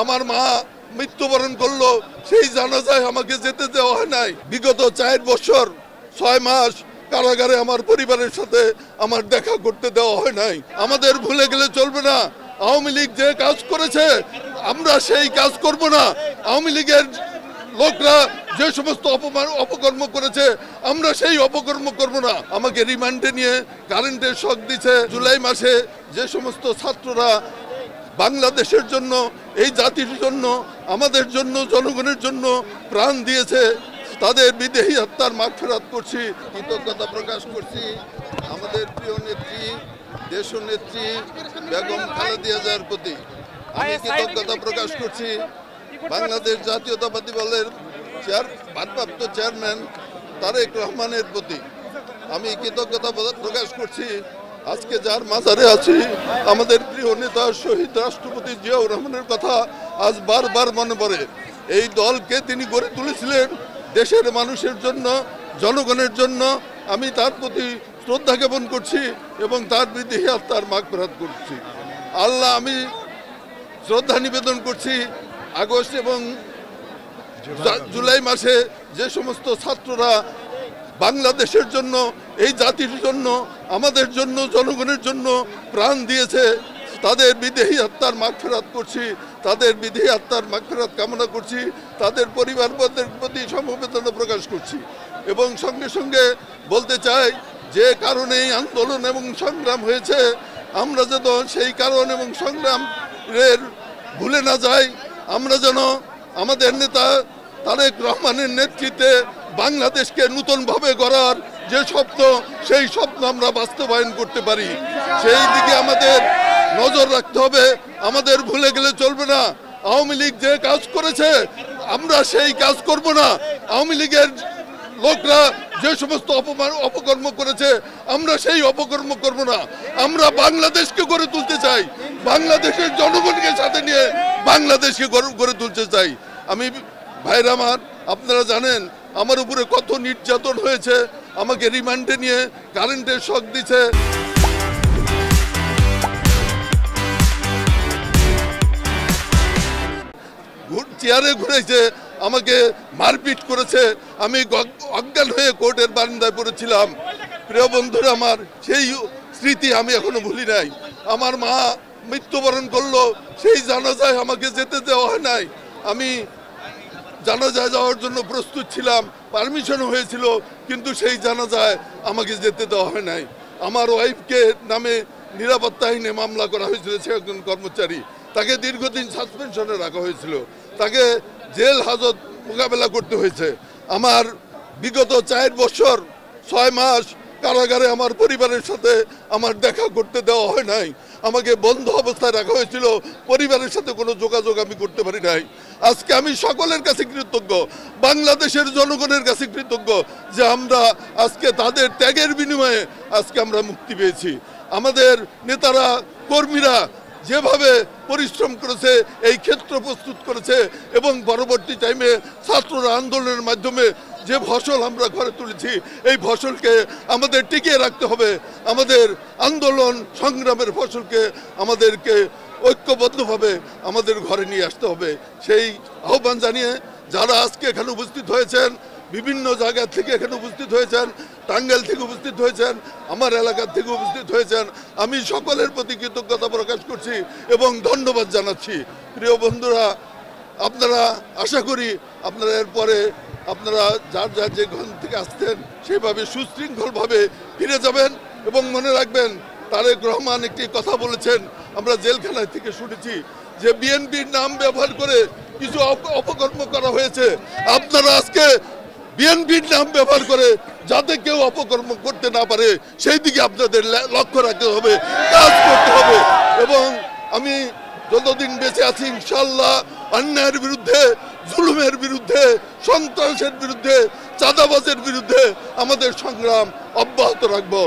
আমার মা মৃত্যুবরণ করলো, সেই জানাজায় আমাকে যেতে দেওয়া হয় নাই। বিগত 4 বছর 6 মাস কারাগারে আমার পরিবারের সাথে আমার দেখা করতে দেওয়া হয় নাই। আমাদের ভুলে গেলে চলবে না। আওয়ামী লীগ যে কাজ করেছে আমরা সেই কাজ করব না। আওয়ামী লীগের লোকরা যে সমস্ত অপকর্ম করেছে আমরা সেই অপকর্ম করব না। আমাকে রিমান্ডে নিয়ে কারেন্টের শক দিছে। জুলাই মাসে যে সমস্ত ছাত্ররা বাংলাদেশের জন্য, এই জাতির জন্য, আমাদের জন্য, জনগণের জন্য প্রাণ দিয়েছে, তাদের বিদেহী আত্মার মাগফিরাত করছি, কৃতজ্ঞতা প্রকাশ করছি আমাদের প্রিয় নেত্রী, দেশনেত্রী বেগম খালেদা জিয়ার প্রতি। আমি কৃতজ্ঞতা প্রকাশ করছি বাংলাদেশ জাতীয়তাবাদী দলের ভারপ্রাপ্ত চেয়ারম্যান তারেক রহমানের প্রতি। আমি কৃতজ্ঞতা প্রকাশ করছি আজকে যার মাজারে আছি আমাদের প্রিয় নেতা শহীদ রাষ্ট্রপতি জিয়াউর রহমানের কথা আজ বারবার মনে পড়ে। এই দলকে তিনি গড়ে তুলেছিলেন দেশের মানুষের জন্য, জনগণের জন্য। আমি তার প্রতি শ্রদ্ধা জ্ঞাপন করছি এবং তার বিদেহী আত্মার মাগফিরাত করছি। আল্লাহ, আমি শ্রদ্ধা নিবেদন করছি আগস্ট এবং জুলাই মাসে যে সমস্ত ছাত্ররা বাংলাদেশের জন্য, এই জাতির জন্য, আমাদের জন্য, জনগণের জন্য প্রাণ দিয়েছে, তাদের বিদেহী আত্মার মাগফিরাত করছি, তাদের বিদেহী আত্মার মাগফিরাত কামনা করছি, তাদের পরিবারবর্গের প্রতি সমবেদনা প্রকাশ করছি। এবং সঙ্গে সঙ্গে বলতে চাই যে কারণে এই আন্দোলন এবং সংগ্রাম হয়েছে আমরা যেন সেই কারণ এবং সংগ্রামের ভুলে না যাই। আমরা যেন আমাদের নেতা তারেক রহমানের নেতৃত্বে বাংলাদেশকে নতুনভাবে গড়ার যে স্বপ্ন, সেই স্বপ্ন আমরা বাস্তবায়ন করতে পারি, সেই দিকে আমাদের নজর রাখতে হবে। আমাদের ভুলে গেলে চলবে না। আওয়ামী লীগ যে কাজ করেছে আমরা সেই কাজ করব না। আওয়ামী লীগের লোকরা যে সমস্ত অপকর্ম করেছে আমরা সেই অপকর্ম করব না। আমরা বাংলাদেশকে গড়ে তুলতে চাই, বাংলাদেশের জনগণকে সাথে নিয়ে বাংলাদেশকে গড়ে তুলতে চাই। আমি ভাইরা আমার, আপনারা জানেন আমার উপরে কত নির্যাতন হয়েছে। আমাকে রিমান্ডে নিয়ে কারেন্টের শক দিছে। চেয়ারে ঘুরেছে, আমাকে মারপিট করেছে। আমি অজ্ঞান হয়ে কোর্টের বারান্দায় পড়েছিলাম। প্রিয় বন্ধুরা আমার, সেই স্মৃতি আমি এখনো ভুলি নাই। আমার মা মৃত্যুবরণ করলো, সেই জানাজায় আমাকে যেতে দেওয়া হয় নাই। আমি জানাজায় যাওয়ার জন্য প্রস্তুত ছিলাম, পারমিশনও হয়েছিল, কিন্তু সেই জানাজায় আমাকে যেতে দেওয়া হয় নাই। আমার ওয়াইফকে নামে নিরাপত্তাহীনে মামলা করা হয়েছিল। সে একজন কর্মচারী, তাকে দীর্ঘদিন সাসপেনশনে রাখা হয়েছিল, তাকে জেল হাজত মোকাবেলা করতে হয়েছে। আমার বিগত 4 বছর 6 মাস কারাগারে আমার পরিবারের সাথে আমার দেখা করতে দেওয়া হয় নাই। আমাকে বন্ধ অবস্থায় রাখা হয়েছিল, পরিবারের সাথে কোনো যোগাযোগ আমি করতে পারি নাই। আজকে আমি সকলের কাছে কৃতজ্ঞ, বাংলাদেশের জনগণের কাছে কৃতজ্ঞ যে আমরা আজকে তাদের ত্যাগের বিনিময়ে আজকে আমরা মুক্তি পেয়েছি। আমাদের নেতারা, কর্মীরা যেভাবে পরিশ্রম করেছে, এই ক্ষেত্র প্রস্তুত করেছে এবং পরবর্তী টাইমে ছাত্ররা আন্দোলনের মাধ্যমে যে ফসল আমরা ঘরে তুলেছি, এই ফসলকে আমাদের টিকিয়ে রাখতে হবে। আমাদের আন্দোলন সংগ্রামের ফসলকে আমাদেরকে ঐক্যবদ্ধভাবে আমাদের ঘরে নিয়ে আসতে হবে। সেই আহ্বান জানিয়ে যারা আজকে এখানে উপস্থিত হয়েছেন, বিভিন্ন জায়গা থেকে এখানে উপস্থিত হয়েছেন, টাঙ্গাইল থেকে উপস্থিত হয়েছেন, আমার এলাকার থেকে উপস্থিত হয়েছেন, আমি সকলের প্রতি কৃতজ্ঞতা প্রকাশ করছি এবং ধন্যবাদ জানাচ্ছি। প্রিয় বন্ধুরা, আপনারা, আশা করি আপনারা এরপরে আপনারা যার যার যে ঘর থেকে আসতেন সেভাবে সুশৃঙ্খলভাবে ফিরে যাবেন। এবং মনে রাখবেন, তারেক রহমান একটি কথা বলেছেন, আমরা জেলখানায় থেকে শুনেছি যে বিএনপির নাম ব্যবহার করে কিছু অপকর্ম করা হয়েছে। আপনারা আজকে বিএনপির নাম ব্যবহার করে যাতে কেউ অপকর্ম করতে না পারে সেই দিকে আপনাদের লক্ষ্য রাখতে হবে, কাজ করতে হবে। এবং আমি যতদিন বেঁচে আছি ইনশাল্লাহ অন্যায়ের বিরুদ্ধে, জুলুমের বিরুদ্ধে, সন্ত্রাসের বিরুদ্ধে, চাঁদাবাজের বিরুদ্ধে আমাদের সংগ্রাম অব্যাহত রাখবো।